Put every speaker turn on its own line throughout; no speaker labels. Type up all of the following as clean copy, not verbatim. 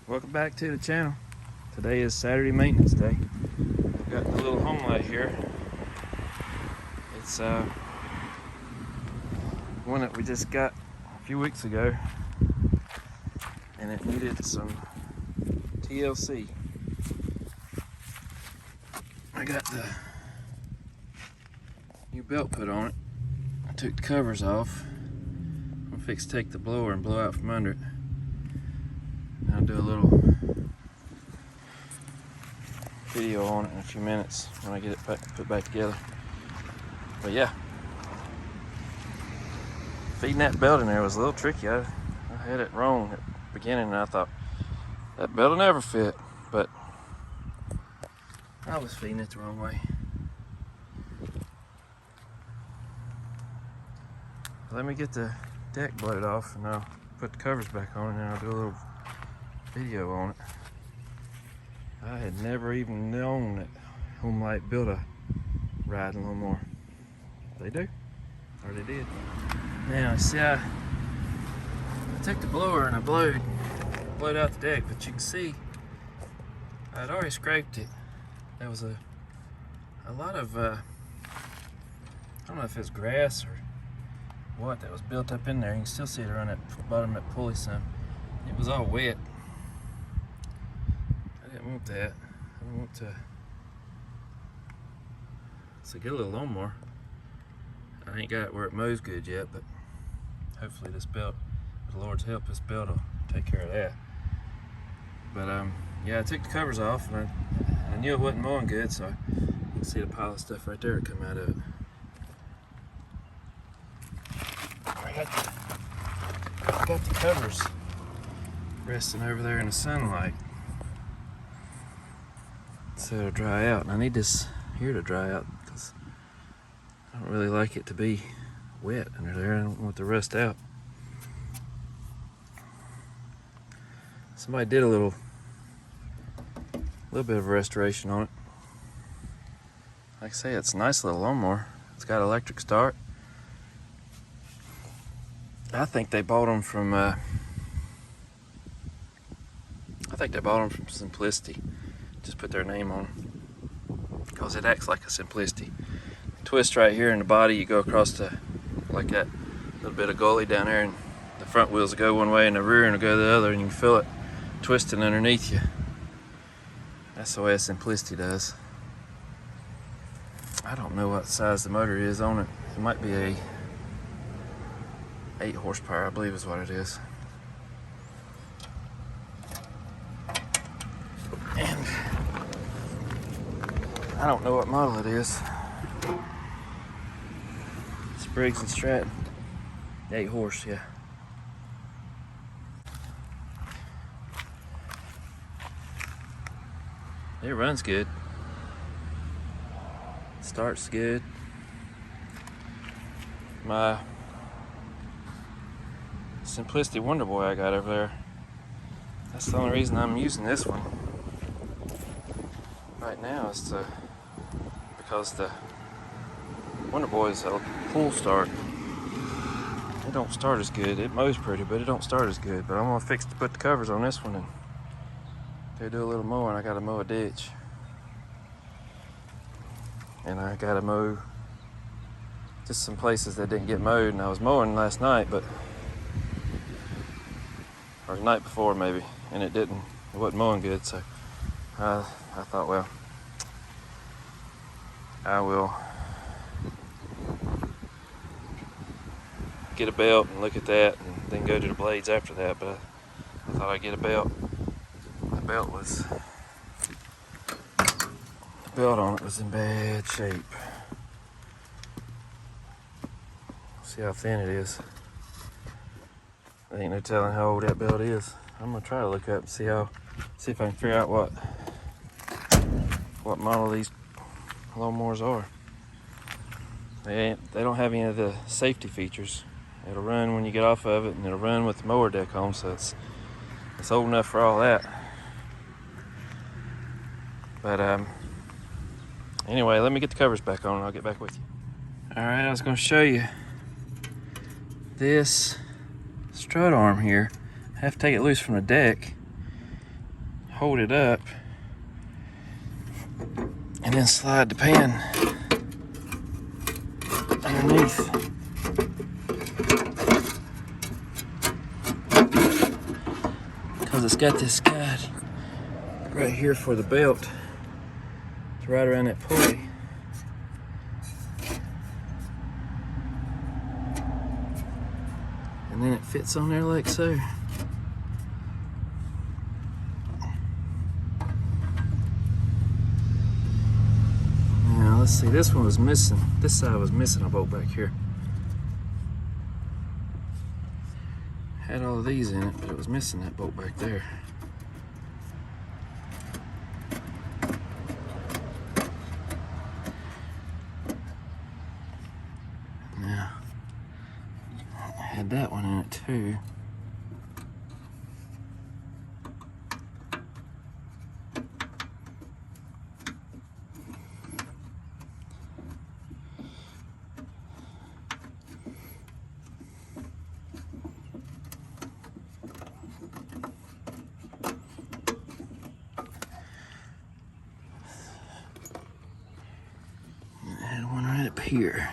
Welcome back to the channel. Today is Saturday maintenance day. I've got the little HOMELITE here. It's one that we just got a few weeks ago, and it needed some TLC. I got the new belt put on it. I took the covers off. I'm gonna fix take the blower and blow out from under it. I'll do a little video on it in a few minutes when I get it put back together. But yeah, feeding that belt in there was a little tricky. I had it wrong at the beginning, and I thought that belt will never fit, but I was feeding it the wrong way. Let me get the deck blade off, and I'll put the covers back on, and then I'll do a little video on it. I had never even known that HOMELITE built a riding lawnmower. They do, or they did. Now, see, I took the blower and I blowed out the deck, but you can see I'd already scraped it. There was a lot of, I don't know if it was grass or what that was built up in there. You can still see it around that bottom of that pulley some. It was all wet. I didn't want that. I want to. It's a good little lawnmower. I ain't got it where it mows good yet, but hopefully this belt, with the Lord's help, this belt will take care of that. But yeah, I took the covers off, and I knew it wasn't mowing good, so you can see the pile of stuff right there come out of it. I got the covers resting over there in the sunlight, so it'll dry out. And I need this here to dry out because I don't really like it to be wet under there. I don't want it to rust out. Somebody did a little bit of restoration on it. Like I say, it's a nice little lawnmower. It's got electric start. I think they bought them from Simplicity. Just put their name on them because it acts like a Simplicity. Twist right here in the body, you go across the, like that little bit of gully down there, and the front wheels will go one way and the rear will go the other, and you can feel it twisting underneath you. That's the way a Simplicity does. I don't know what size the motor is on it. It might be a 8 horsepower, I believe is what it is. And I don't know what model it is. It's Briggs & Stratton. 8 horse, yeah. It runs good. Starts good. My Simplicity Wonder Boy I got over there, that's the only reason I'm using this one right now, is because the Wonder Boy is a pull start. It don't start as good. It mows pretty, but it don't start as good. But I'm gonna put the covers on this one and go do a little mowing. I gotta mow a ditch, and I gotta mow just some places that didn't get mowed. And I was mowing last night, or the night before maybe, and it wasn't mowing good. So I thought, well, I will get a belt and look at that, and then go to the blades after that. But I thought I'd get a belt. The belt on it was in bad shape. See how thin it is. There ain't no telling how old that belt is. I'm gonna try to look up and see if I can figure out what model these lawnmowers are. They don't have any of the safety features. It'll run when you get off of it, and it'll run with the mower deck on, so it's old enough for all that. But anyway, let me get the covers back on and I'll get back with you. Alright, I was gonna show you this strut arm here. I have to take it loose from the deck hold it up and then slide the pan underneath. Because it's got this guide right here for the belt. It's right around that pulley. And then it fits on there like so. Now let's see, this one was missing. This side was missing a bolt back here. Had all of these in it, but it was missing that bolt back there. Now, I had that one in it too. Up here.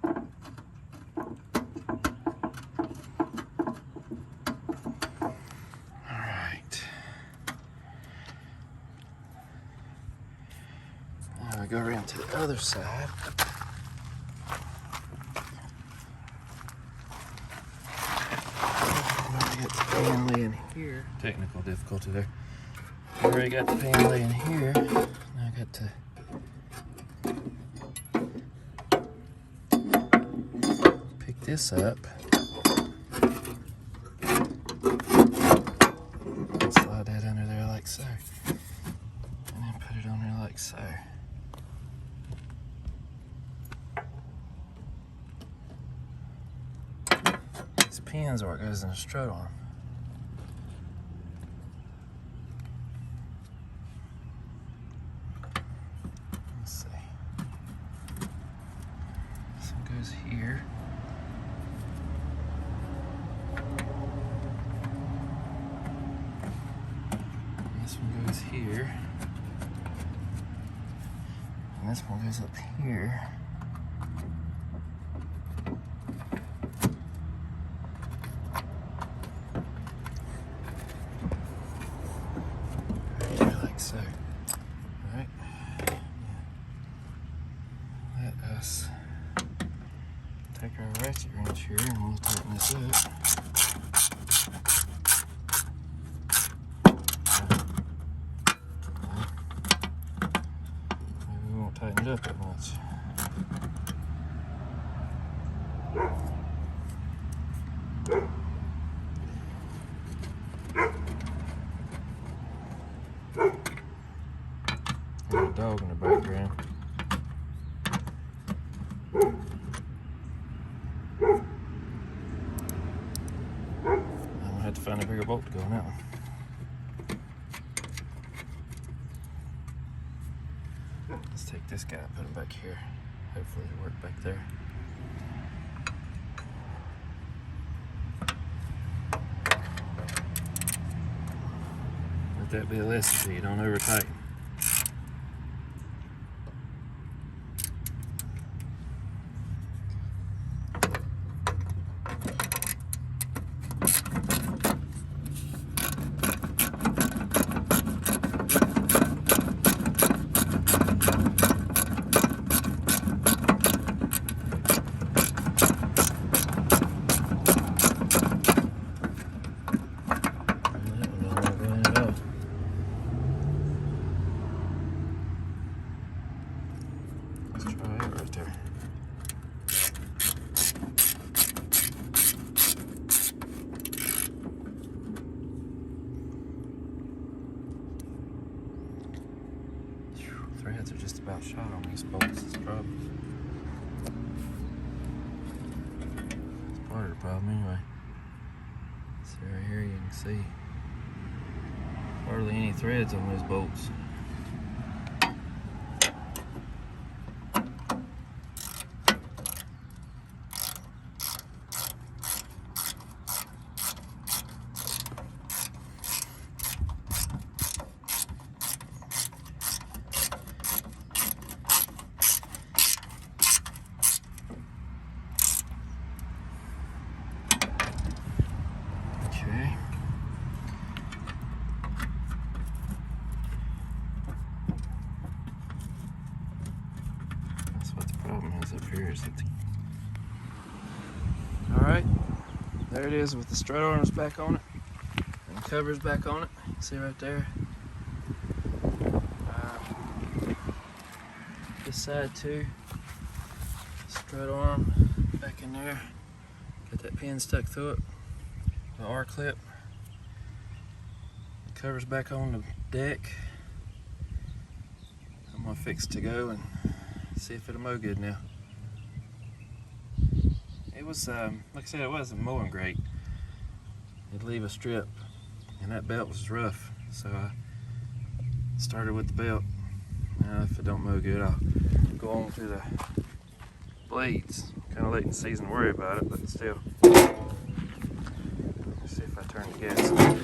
All right. Now we go around to the other side. I got the pan laying here. Technical difficulty there. I already got the pan laying here. Now I got to this up and slide that under there like so, and then put it on there like so. These pins are what goes in the strut arm. Let's see. This one goes here. This one goes here, and this one goes up here. Right here, like so. All right. Let us take our ratchet wrench here, and we'll tighten this up. Tighten it up that much. There's a dog in the background. I'm gonna have to find a bigger bolt to go on that one. Let's take this guy and put him back here. Hopefully it'll work back there. Let that be a lesson so you don't over tighten. Threads are just about shot on these bolts. It's a problem. It's part of the problem anyway. So right here you can see hardly any threads on those bolts. There it is with the strut arms back on it and the covers back on it. You can see right there. This side too. Strut arm back in there. Got that pin stuck through it. The R clip. The covers back on the deck. I'm gonna fix it to go and see if it'll mow good now. It was, like I said, it wasn't mowing great. It'd leave a strip, and that belt was rough, so I started with the belt. Now, if it don't mow good, I'll go on to the blades. Kind of late in the season to worry about it, but still. Let's see if I turn the gas on.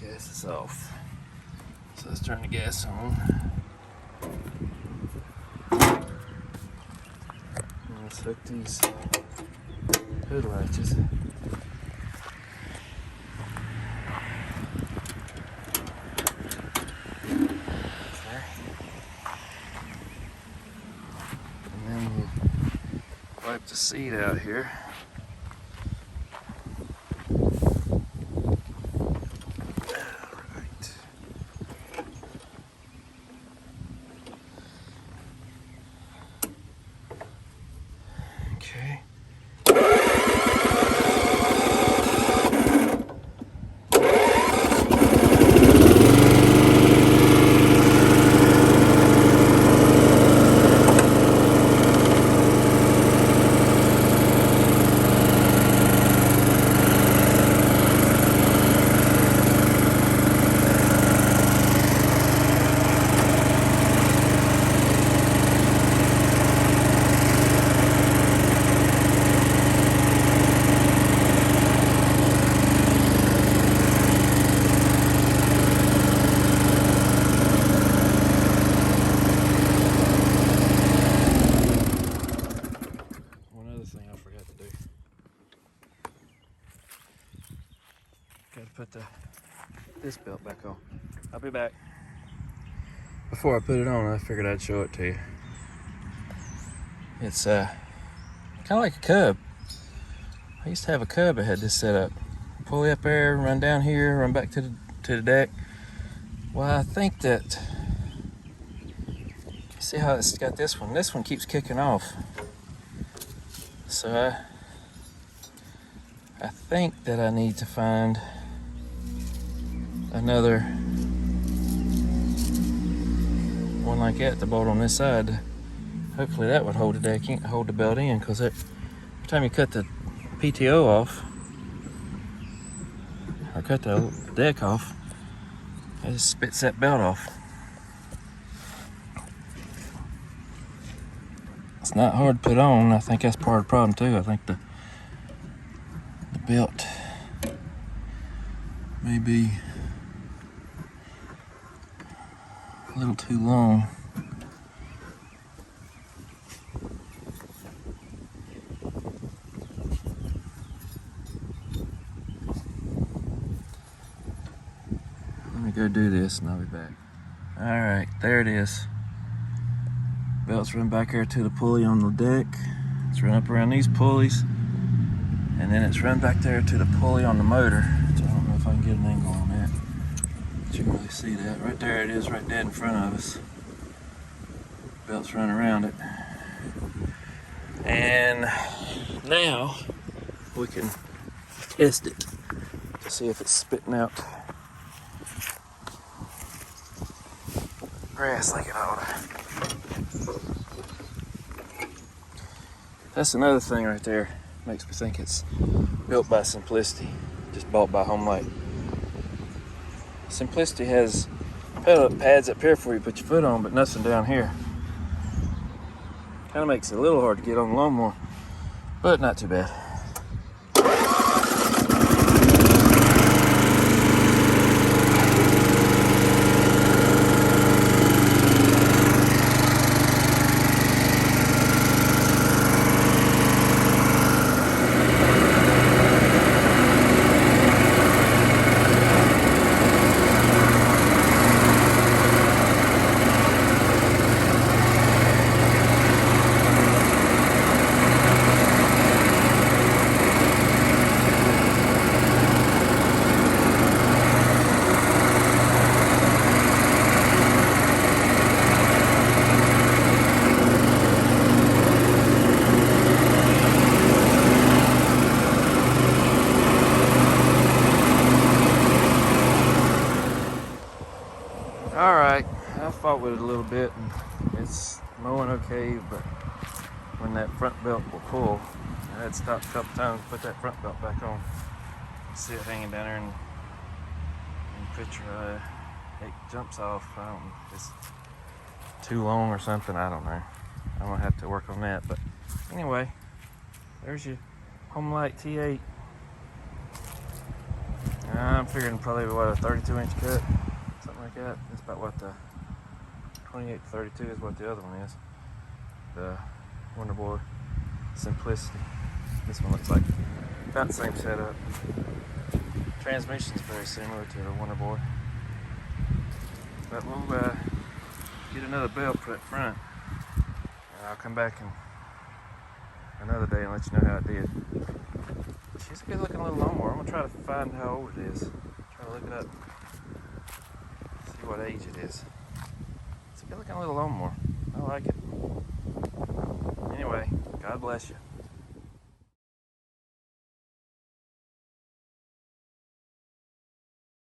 Gas is off. So let's turn the gas on. Let's hook these hood latches. Okay. And then we'll wipe the seat out here. Okay. Gotta put this belt back on. I'll be back. Before I put it on, I figured I'd show it to you. It's kind of like a Cub. I used to have a Cub that had this set up. Pulley up there, run down here, run back to the deck. Well, I think that, see how it's got this one? This one keeps kicking off. So I think that I need to find another one like that to bolt on this side. Hopefully that would hold the deck, hold the belt in, because every time you cut the PTO off, or cut the deck off, it just spits that belt off. It's not hard to put on. I think that's part of the problem too. I think the belt may be a little too long. Let me go do this and I'll be back. All right, there it is. Belt's run back here to the pulley on the deck. It's run up around these pulleys, and then it's run back there to the pulley on the motor. So I don't know if I can get an angle on that. You can really see that. Right there it is, right dead in front of us. Belt's run around it. And now we can test it to see if it's spitting out grass like it ought to. That's another thing right there. Makes me think it's built by Simplicity, just bought by HOMELITE. Simplicity has pedal pads up here for you to put your foot on, but nothing down here. Kind of makes it a little hard to get on the lawnmower, but not too bad. fought with it a little bit, and it's mowing okay, but when that front belt will pull, I had to stop a couple times to put that front belt back on. See it hanging down there in the picture. It jumps off. I don't know if it's too long or something. I don't know. I'm gonna have to work on that. But anyway, there's your HOMELITE T8. I'm figuring probably what, a 32-inch cut, something like that. That's about what the 28 to 32 is what the other one is. The Wonderboy Simplicity. This one looks like about the same setup. Transmission's very similar to the Wonderboy. But we'll get another belt for that front. And I'll come back and another day and let you know how it did. She's a good looking little lawnmower. I'm gonna try to find how old it is. Try to look it up. See what age it is. It's a good looking little lawnmower. I like it. Anyway, God bless you.